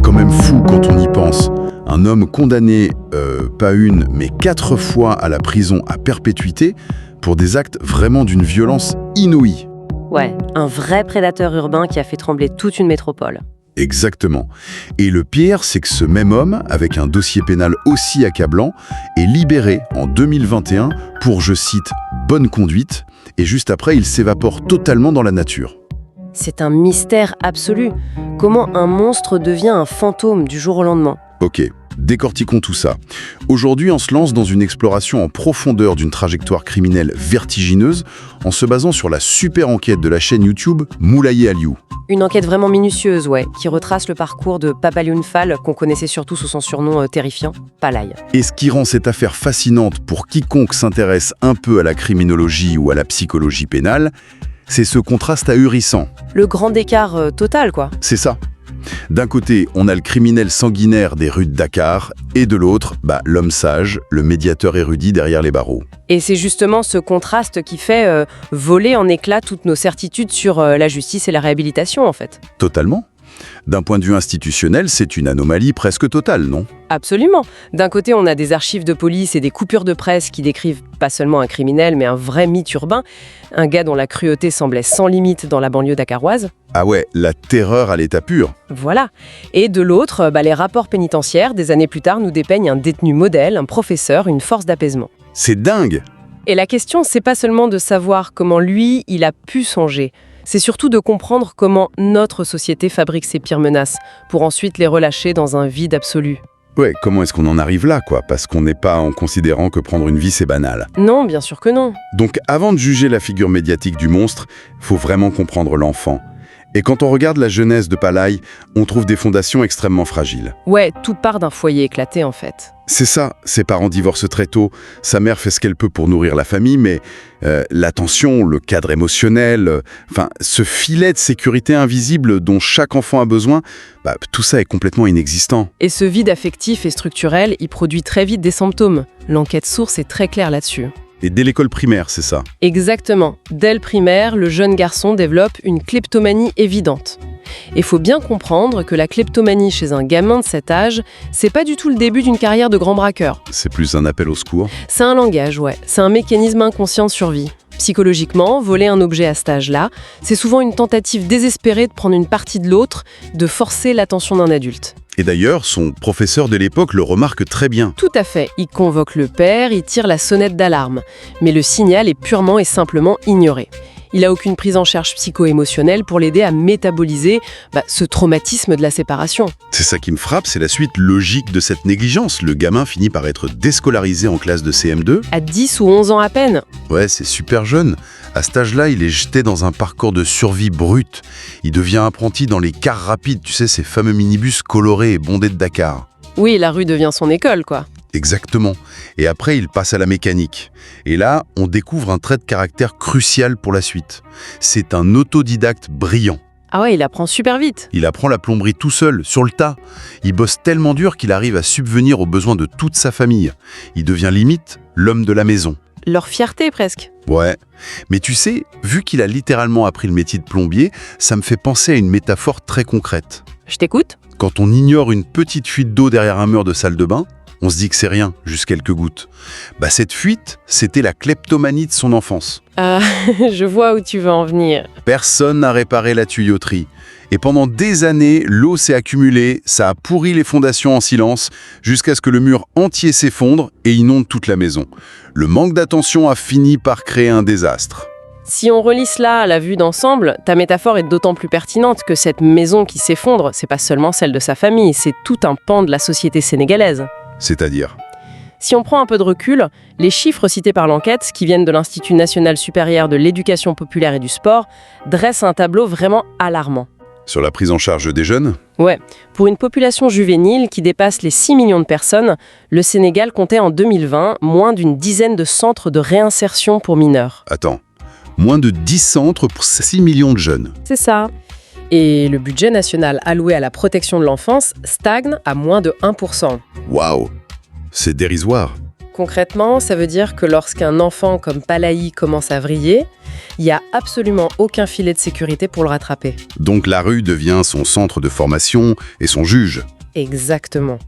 quand même fou quand on y pense. Un homme condamné, pas une, mais 4 fois à la prison à perpétuité pour des actes vraiment d'une violence inouïe. Ouais, un vrai prédateur urbain qui a fait trembler toute une métropole. Exactement. Et le pire, c'est que ce même homme, avec un dossier pénal aussi accablant, est libéré en 2021 pour, je cite, « bonne conduite », et juste après, il s'évapore totalement dans la nature. C'est un mystère absolu. Comment un monstre devient un fantôme du jour au lendemain? Ok, décortiquons tout ça. Aujourd'hui, on se lance dans une exploration en profondeur d'une trajectoire criminelle vertigineuse en se basant sur la super enquête de la chaîne YouTube Moulaye Aliou. Une enquête vraiment minutieuse, ouais, qui retrace le parcours de Papalioune Fall, qu'on connaissait surtout sous son surnom terrifiant, Palaye. Et ce qui rend cette affaire fascinante pour quiconque s'intéresse un peu à la criminologie ou à la psychologie pénale, c'est ce contraste ahurissant. Le grand écart total, quoi. C'est ça. D'un côté, on a le criminel sanguinaire des rues de Dakar, et de l'autre, l'homme sage, le médiateur érudit derrière les barreaux. Et c'est justement ce contraste qui fait voler en éclats toutes nos certitudes sur la justice et la réhabilitation, en fait. Totalement. D'un point de vue institutionnel, c'est une anomalie presque totale, non? Absolument. D'un côté, on a des archives de police et des coupures de presse qui décrivent pas seulement un criminel, mais un vrai mythe urbain, un gars dont la cruauté semblait sans limite dans la banlieue dakaroise. Ah ouais, la terreur à l'état pur. Voilà. Et de l'autre, les rapports pénitentiaires, des années plus tard, nous dépeignent un détenu modèle, un professeur, une force d'apaisement. C'est dingue! Et la question, c'est pas seulement de savoir comment lui, il a pu songer. C'est surtout de comprendre comment notre société fabrique ses pires menaces, pour ensuite les relâcher dans un vide absolu. Ouais, comment est-ce qu'on en arrive là, quoi? Parce qu'on n'est pas en considérant que prendre une vie, c'est banal. Non, bien sûr que non. Donc, avant de juger la figure médiatique du monstre, faut vraiment comprendre l'enfant. Et quand on regarde la jeunesse de Palaye, on trouve des fondations extrêmement fragiles. Ouais, tout part d'un foyer éclaté, en fait. C'est ça, ses parents divorcent très tôt, sa mère fait ce qu'elle peut pour nourrir la famille, mais l'attention, le cadre émotionnel, ce filet de sécurité invisible dont chaque enfant a besoin, tout ça est complètement inexistant. Et ce vide affectif et structurel, il produit très vite des symptômes. L'enquête source est très claire là-dessus. Et dès l'école primaire, c'est ça? Exactement. Dès le primaire, le jeune garçon développe une kleptomanie évidente. Et faut bien comprendre que la kleptomanie chez un gamin de cet âge, c'est pas du tout le début d'une carrière de grand braqueur. C'est plus un appel au secours? C'est un langage, ouais. C'est un mécanisme inconscient de survie. Psychologiquement, voler un objet à cet âge-là, c'est souvent une tentative désespérée de prendre une partie de l'autre, de forcer l'attention d'un adulte. Et d'ailleurs, son professeur de l'époque le remarque très bien. Tout à fait. Il convoque le père, il tire la sonnette d'alarme. Mais le signal est purement et simplement ignoré. Il n'a aucune prise en charge psycho-émotionnelle pour l'aider à métaboliser ce traumatisme de la séparation. C'est ça qui me frappe, c'est la suite logique de cette négligence. Le gamin finit par être déscolarisé en classe de CM2. À 10 ou 11 ans à peine. Ouais, c'est super jeune. À cet âge-là, il est jeté dans un parcours de survie brute. Il devient apprenti dans les cars rapides, tu sais, ces fameux minibus colorés et bondés de Dakar. Oui, la rue devient son école, quoi. Exactement. Et après, il passe à la mécanique. Et là, on découvre un trait de caractère crucial pour la suite. C'est un autodidacte brillant. Ah ouais, il apprend super vite. Il apprend la plomberie tout seul, sur le tas. Il bosse tellement dur qu'il arrive à subvenir aux besoins de toute sa famille. Il devient limite l'homme de la maison. Leur fierté, presque. Ouais. Mais tu sais, vu qu'il a littéralement appris le métier de plombier, ça me fait penser à une métaphore très concrète. Je t'écoute. Quand on ignore une petite fuite d'eau derrière un mur de salle de bain, on se dit que c'est rien, juste quelques gouttes. Cette fuite, c'était la kleptomanie de son enfance. Je vois où tu veux en venir. Personne n'a réparé la tuyauterie. Et pendant des années, l'eau s'est accumulée, ça a pourri les fondations en silence, jusqu'à ce que le mur entier s'effondre et inonde toute la maison. Le manque d'attention a fini par créer un désastre. Si on relie cela à la vue d'ensemble, ta métaphore est d'autant plus pertinente que cette maison qui s'effondre, c'est pas seulement celle de sa famille, c'est tout un pan de la société sénégalaise. C'est-à-dire? Si on prend un peu de recul, les chiffres cités par l'enquête, qui viennent de l'Institut national supérieur de l'éducation populaire et du sport, dressent un tableau vraiment alarmant. Sur la prise en charge des jeunes? Ouais, pour une population juvénile qui dépasse les 6 millions de personnes, le Sénégal comptait en 2020 moins d'une dizaine de centres de réinsertion pour mineurs. Attends, moins de 10 centres pour 6 millions de jeunes. C'est ça. Et le budget national alloué à la protection de l'enfance stagne à moins de 1%. Waouh, c'est dérisoire. Concrètement, ça veut dire que lorsqu'un enfant comme Palaï commence à vriller, il n'y a absolument aucun filet de sécurité pour le rattraper. Donc la rue devient son centre de formation et son juge. Exactement.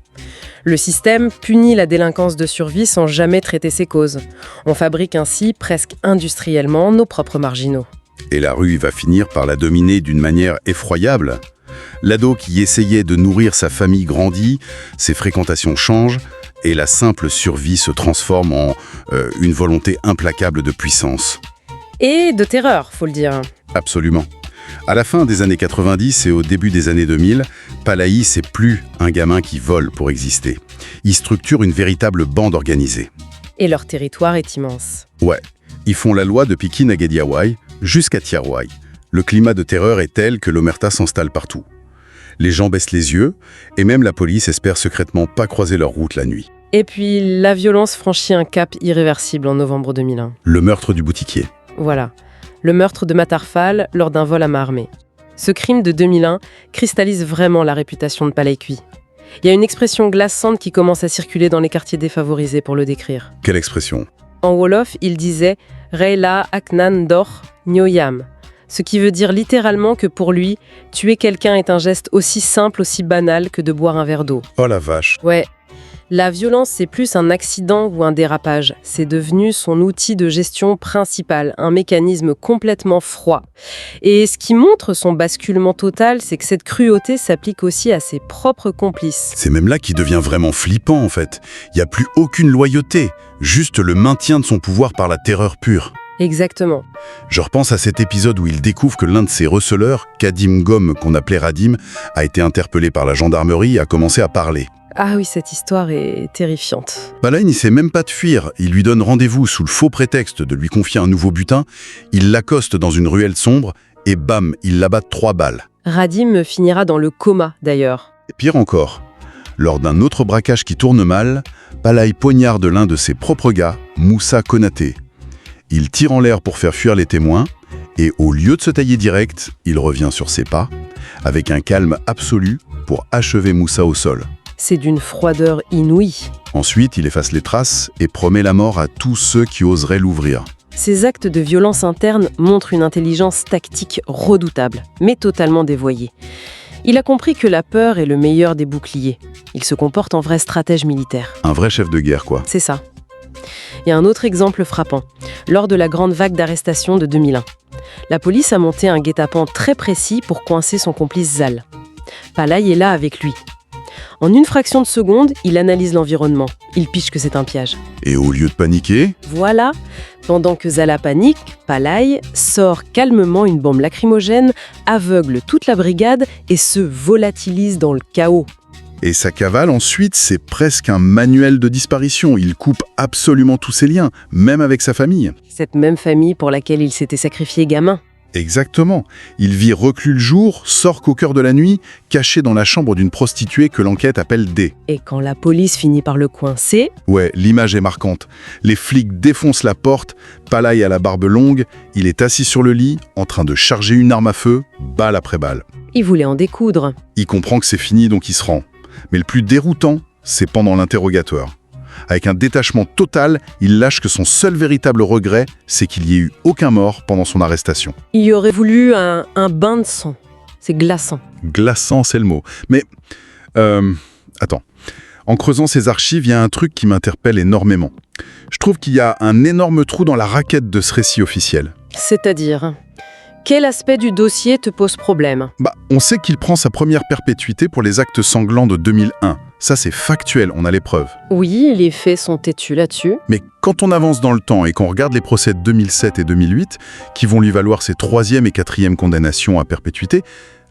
Le système punit la délinquance de survie sans jamais traiter ses causes. On fabrique ainsi presque industriellement nos propres marginaux. Et la rue va finir par la dominer d'une manière effroyable. L'ado qui essayait de nourrir sa famille grandit, ses fréquentations changent, et la simple survie se transforme en une volonté implacable de puissance. Et de terreur, faut le dire. Absolument. À la fin des années 90 et au début des années 2000, Palaï, c'est plus un gamin qui vole pour exister. Il structure une véritable bande organisée. Et leur territoire est immense. Ouais, ils font la loi depuis Kinagediawai jusqu'à Tiarouai. Le climat de terreur est tel que l'omerta s'installe partout. Les gens baissent les yeux, et même la police espère secrètement pas croiser leur route la nuit. Et puis, la violence franchit un cap irréversible en novembre 2001. Le meurtre du boutiquier. Voilà, le meurtre de Matarfal lors d'un vol à main armée. Ce crime de 2001 cristallise vraiment la réputation de Palaï Kui. Il y a une expression glaçante qui commence à circuler dans les quartiers défavorisés pour le décrire. Quelle expression? En Wolof, il disait « Reila Aknan Dor Nyoyam », ce qui veut dire littéralement que pour lui, tuer quelqu'un est un geste aussi simple, aussi banal que de boire un verre d'eau. Oh la vache. Ouais, la violence, c'est plus un accident ou un dérapage. C'est devenu son outil de gestion principal, un mécanisme complètement froid. Et ce qui montre son basculement total, c'est que cette cruauté s'applique aussi à ses propres complices. C'est même là qu'il devient vraiment flippant en fait. Il n'y a plus aucune loyauté, juste le maintien de son pouvoir par la terreur pure. Exactement. Je repense à cet épisode où il découvre que l'un de ses receleurs, Kadim Gom, qu'on appelait Radim, a été interpellé par la gendarmerie et a commencé à parler. Ah oui, cette histoire est terrifiante. Palaï ne sait même pas de fuir. Il lui donne rendez-vous sous le faux prétexte de lui confier un nouveau butin. Il l'accoste dans une ruelle sombre et bam, il l'abat 3 balles. Radim finira dans le coma d'ailleurs. Et pire encore, lors d'un autre braquage qui tourne mal, Palaï poignarde l'un de ses propres gars, Moussa Konaté. Il tire en l'air pour faire fuir les témoins et au lieu de se tailler direct, il revient sur ses pas avec un calme absolu pour achever Moussa au sol. C'est d'une froideur inouïe. Ensuite, il efface les traces et promet la mort à tous ceux qui oseraient l'ouvrir. Ces actes de violence interne montrent une intelligence tactique redoutable, mais totalement dévoyée. Il a compris que la peur est le meilleur des boucliers. Il se comporte en vrai stratège militaire. Un vrai chef de guerre, quoi. C'est ça. Et un autre exemple frappant, lors de la grande vague d'arrestations de 2001. La police a monté un guet-apens très précis pour coincer son complice Zal. Palaï est là avec lui. En une fraction de seconde, il analyse l'environnement. Il piche que c'est un piège. Et au lieu de paniquer, Voilà, pendant que Zala panique, Palaï sort calmement une bombe lacrymogène, aveugle toute la brigade et se volatilise dans le chaos. et sa cavale ensuite, c'est presque un manuel de disparition. Il coupe absolument tous ses liens, même avec sa famille. Cette même famille pour laquelle il s'était sacrifié gamin. Exactement. Il vit reclus le jour, sort qu'au cœur de la nuit, caché dans la chambre d'une prostituée que l'enquête appelle D. Et quand la police finit par le coincer, Ouais, l'image est marquante. Les flics défoncent la porte, Palaï à la barbe longue, il est assis sur le lit, en train de charger une arme à feu, balle après balle. il voulait en découdre. Il comprend que c'est fini, donc il se rend. Mais le plus déroutant, c'est pendant l'interrogatoire. Avec un détachement total, il lâche que son seul véritable regret, c'est qu'il n'y ait eu aucun mort pendant son arrestation. Il y aurait voulu un bain de sang. C'est glaçant. Glaçant, c'est le mot. Mais, attends. En creusant ces archives, il y a un truc qui m'interpelle énormément. Je trouve qu'il y a un énorme trou dans la raquette de ce récit officiel. C'est-à-dire, quel aspect du dossier te pose problème ? On sait qu'il prend sa première perpétuité pour les actes sanglants de 2001. Ça, c'est factuel, on a les preuves. Oui, les faits sont têtus là-dessus. Mais quand on avance dans le temps et qu'on regarde les procès de 2007 et 2008, qui vont lui valoir ses 3e et 4e condamnations à perpétuité,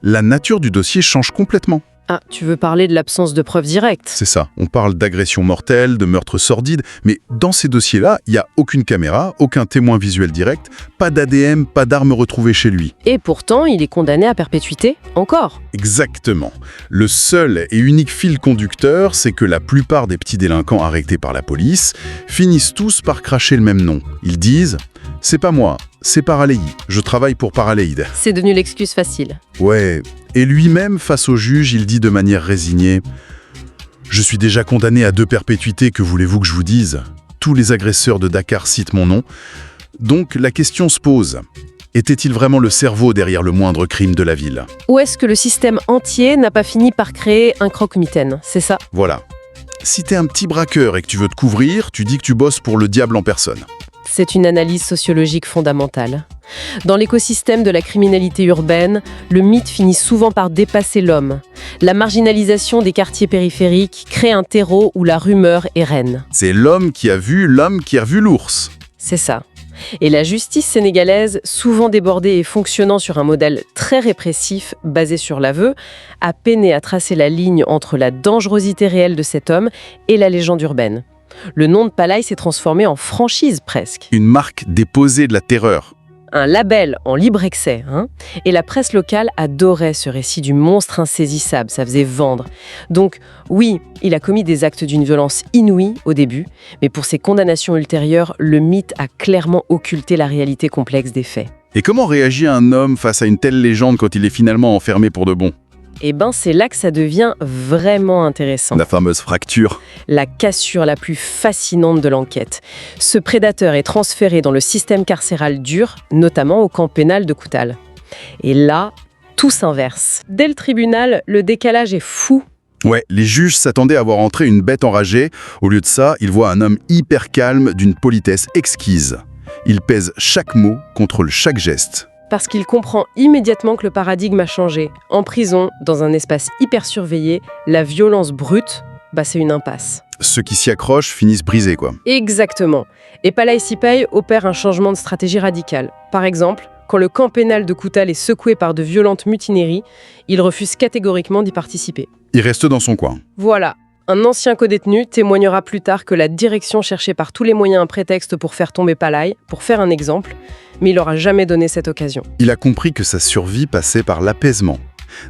la nature du dossier change complètement. Ah, tu veux parler de l'absence de preuves directes ? C'est ça, on parle d'agression mortelle, de meurtre sordide, mais dans ces dossiers-là, il n'y a aucune caméra, aucun témoin visuel direct, pas d'ADN, pas d'armes retrouvées chez lui. Et pourtant, il est condamné à perpétuité, encore. Exactement. Le seul et unique fil conducteur, c'est que la plupart des petits délinquants arrêtés par la police finissent tous par cracher le même nom. Ils disent « C'est pas moi, c'est Paraléi, je travaille pour Paraléide ». C'est devenu l'excuse facile. Ouais, et lui-même, face au juge, il dit de manière résignée « Je suis déjà condamné à 2 perpétuités, que voulez-vous que je vous dise ?» tous les agresseurs de Dakar citent mon nom. Donc la question se pose. Était-il vraiment le cerveau derrière le moindre crime de la ville? Ou est-ce que le système entier n'a pas fini par créer un croque-mitaine? C'est ça. Voilà. Si t'es un petit braqueur et que tu veux te couvrir, tu dis que tu bosses pour le diable en personne. C'est une analyse sociologique fondamentale. Dans l'écosystème de la criminalité urbaine, le mythe finit souvent par dépasser l'homme. La marginalisation des quartiers périphériques crée un terreau où la rumeur est reine. C'est l'homme qui a vu l'ours. C'est ça. Et la justice sénégalaise, souvent débordée et fonctionnant sur un modèle très répressif basé sur l'aveu, a peiné à tracer la ligne entre la dangerosité réelle de cet homme et la légende urbaine. Le nom de Palaye s'est transformé en franchise presque. Une marque déposée de la terreur. Un label en libre accès, hein. Et la presse locale adorait ce récit du monstre insaisissable, ça faisait vendre. Donc oui, il a commis des actes d'une violence inouïe au début, mais pour ses condamnations ultérieures, le mythe a clairement occulté la réalité complexe des faits. Et comment réagit un homme face à une telle légende quand il est finalement enfermé pour de bon? Eh ben, c'est là que ça devient vraiment intéressant. La fameuse fracture. La cassure la plus fascinante de l'enquête. Ce prédateur est transféré dans le système carcéral dur, notamment au camp pénal de Koutal. Et là, tout s'inverse. Dès le tribunal, le décalage est fou. Ouais, les juges s'attendaient à voir entrer une bête enragée. Au lieu de ça, ils voient un homme hyper calme, d'une politesse exquise. Il pèse chaque mot, contrôle chaque geste. Parce qu'il comprend immédiatement que le paradigme a changé. En prison, dans un espace hyper surveillé, la violence brute, c'est une impasse. Ceux qui s'y accrochent finissent brisés, quoi. Exactement. Et Palaye Sipay opère un changement de stratégie radical. Par exemple, quand le camp pénal de Koutal est secoué par de violentes mutineries, il refuse catégoriquement d'y participer. Il reste dans son coin. Voilà. Un ancien codétenu témoignera plus tard que la direction cherchait par tous les moyens un prétexte pour faire tomber Palaye, pour faire un exemple, mais il n'aura jamais donné cette occasion. Il a compris que sa survie passait par l'apaisement.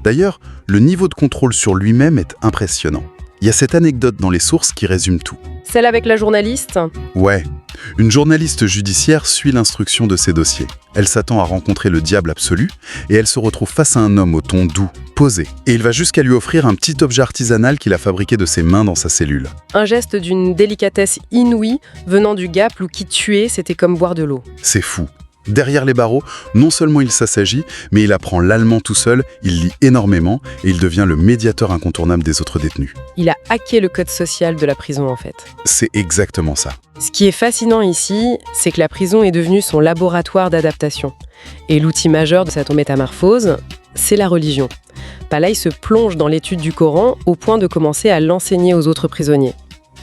D'ailleurs, le niveau de contrôle sur lui-même est impressionnant. Il y a cette anecdote dans les sources qui résume tout. Celle avec la journaliste ? Ouais. Une journaliste judiciaire suit l'instruction de ses dossiers. Elle s'attend à rencontrer le diable absolu et elle se retrouve face à un homme au ton doux, posé. Et il va jusqu'à lui offrir un petit objet artisanal qu'il a fabriqué de ses mains dans sa cellule. Un geste d'une délicatesse inouïe venant du Gap où qui tuer, c'était comme boire de l'eau. C'est fou. Derrière les barreaux, non seulement il s'assagit, mais il apprend l'allemand tout seul, il lit énormément et il devient le médiateur incontournable des autres détenus. Il a hacké le code social de la prison en fait. C'est exactement ça. Ce qui est fascinant ici, c'est que la prison est devenue son laboratoire d'adaptation. Et l'outil majeur de cette métamorphose, c'est la religion. Palaye se plonge dans l'étude du Coran au point de commencer à l'enseigner aux autres prisonniers.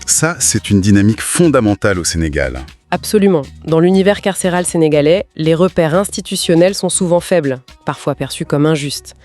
Ça, c'est une dynamique fondamentale au Sénégal. Absolument. Dans l'univers carcéral sénégalais, les repères institutionnels sont souvent faibles, parfois perçus comme injustes.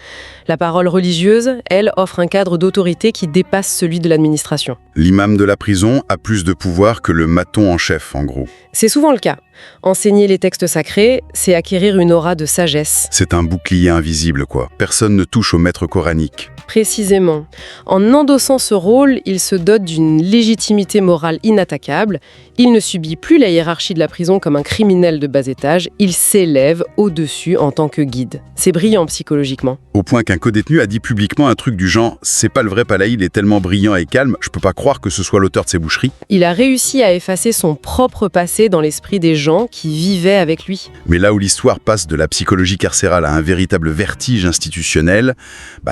La parole religieuse, elle, offre un cadre d'autorité qui dépasse celui de l'administration. L'imam de la prison a plus de pouvoir que le maton en chef, en gros. C'est souvent le cas. Enseigner les textes sacrés, c'est acquérir une aura de sagesse. C'est un bouclier invisible, quoi. Personne ne touche au maître coranique. Précisément. En endossant ce rôle, il se dote d'une légitimité morale inattaquable. Il ne subit plus la hiérarchie de la prison comme un criminel de bas étage. Il s'élève au-dessus en tant que guide. C'est brillant psychologiquement. Au point qu'un codétenu a dit publiquement un truc du genre « C'est pas le vrai Palaye, il est tellement brillant et calme, je peux pas croire que ce soit l'auteur de ces boucheries. » Il a réussi à effacer son propre passé dans l'esprit des gens qui vivaient avec lui. Mais là où l'histoire passe de la psychologie carcérale à un véritable vertige institutionnel,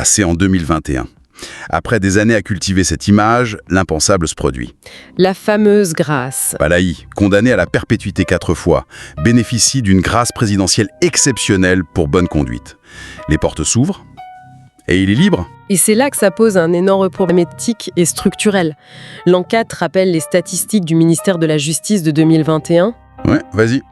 c'est en 2021. Après des années à cultiver cette image, l'impensable se produit. La fameuse grâce. Palaye, condamné à la perpétuité 4 fois, bénéficie d'une grâce présidentielle exceptionnelle pour bonne conduite. Les portes s'ouvrent et il est libre. Et c'est là que ça pose un énorme problème éthique et structurel. L'enquête rappelle les statistiques du ministère de la Justice de 2021. Ouais, vas-y.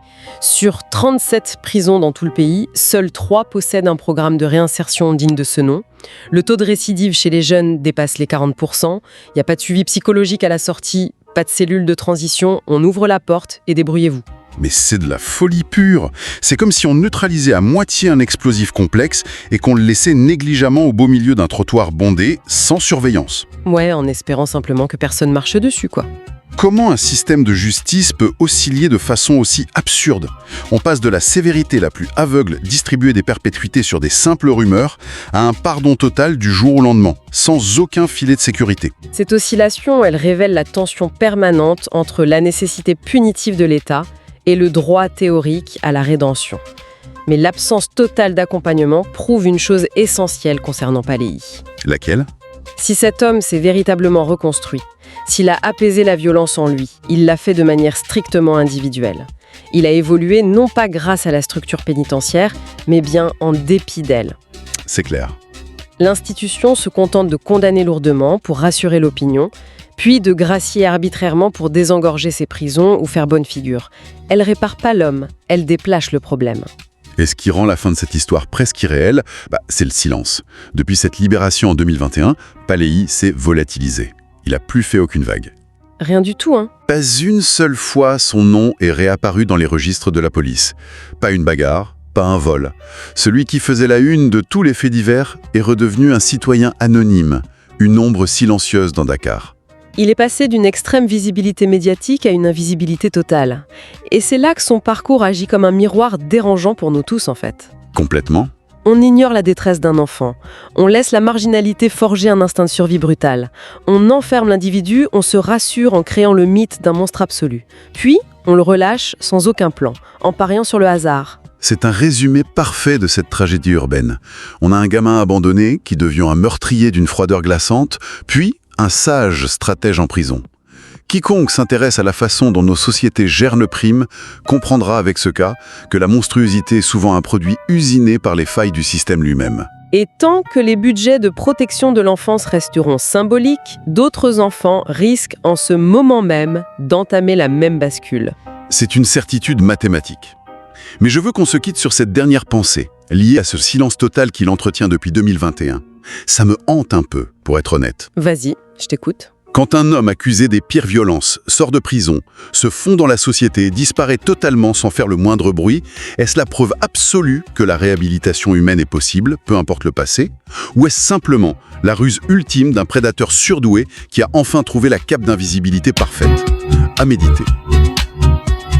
Sur 37 prisons dans tout le pays, seules 3 possèdent un programme de réinsertion digne de ce nom. Le taux de récidive chez les jeunes dépasse les 40%. Il n'y a pas de suivi psychologique à la sortie, pas de cellule de transition. On ouvre la porte et débrouillez-vous. Mais c'est de la folie pure. C'est comme si on neutralisait à moitié un explosif complexe et qu'on le laissait négligemment au beau milieu d'un trottoir bondé, sans surveillance. Ouais, en espérant simplement que personne marche dessus, quoi. Comment un système de justice peut osciller de façon aussi absurde? On passe de la sévérité la plus aveugle, distribuer des perpétuités sur des simples rumeurs, à un pardon total du jour au lendemain, sans aucun filet de sécurité. Cette oscillation, elle révèle la tension permanente entre la nécessité punitive de l'État et le droit théorique à la rédemption. Mais l'absence totale d'accompagnement prouve une chose essentielle concernant Palayi. Laquelle? Si cet homme s'est véritablement reconstruit, s'il a apaisé la violence en lui, il l'a fait de manière strictement individuelle. Il a évolué non pas grâce à la structure pénitentiaire, mais bien en dépit d'elle. C'est clair. L'institution se contente de condamner lourdement pour rassurer l'opinion, puis de gracier arbitrairement pour désengorger ses prisons ou faire bonne figure. Elle répare pas l'homme, elle déplace le problème. Et ce qui rend la fin de cette histoire presque irréelle, c'est le silence. Depuis cette libération en 2021, Palayi s'est volatilisé. Il n'a plus fait aucune vague. Rien du tout, hein. Pas une seule fois son nom est réapparu dans les registres de la police. Pas une bagarre, pas un vol. Celui qui faisait la une de tous les faits divers est redevenu un citoyen anonyme, une ombre silencieuse dans Dakar. Il est passé d'une extrême visibilité médiatique à une invisibilité totale. Et c'est là que son parcours agit comme un miroir dérangeant pour nous tous, en fait. Complètement. On ignore la détresse d'un enfant. On laisse la marginalité forger un instinct de survie brutal. On enferme l'individu, on se rassure en créant le mythe d'un monstre absolu. Puis, on le relâche sans aucun plan, en pariant sur le hasard. C'est un résumé parfait de cette tragédie urbaine. On a un gamin abandonné qui devient un meurtrier d'une froideur glaçante, puis un sage stratège en prison. Quiconque s'intéresse à la façon dont nos sociétés gèrent le crime comprendra avec ce cas que la monstruosité est souvent un produit usiné par les failles du système lui-même. Et tant que les budgets de protection de l'enfance resteront symboliques, d'autres enfants risquent en ce moment même d'entamer la même bascule. C'est une certitude mathématique. Mais je veux qu'on se quitte sur cette dernière pensée, liée à ce silence total qu'il entretient depuis 2021. Ça me hante un peu, pour être honnête. Vas-y, je t'écoute. Quand un homme accusé des pires violences sort de prison, se fond dans la société et disparaît totalement sans faire le moindre bruit, est-ce la preuve absolue que la réhabilitation humaine est possible, peu importe le passé? Ou est-ce simplement la ruse ultime d'un prédateur surdoué qui a enfin trouvé la cape d'invisibilité parfaite? À méditer.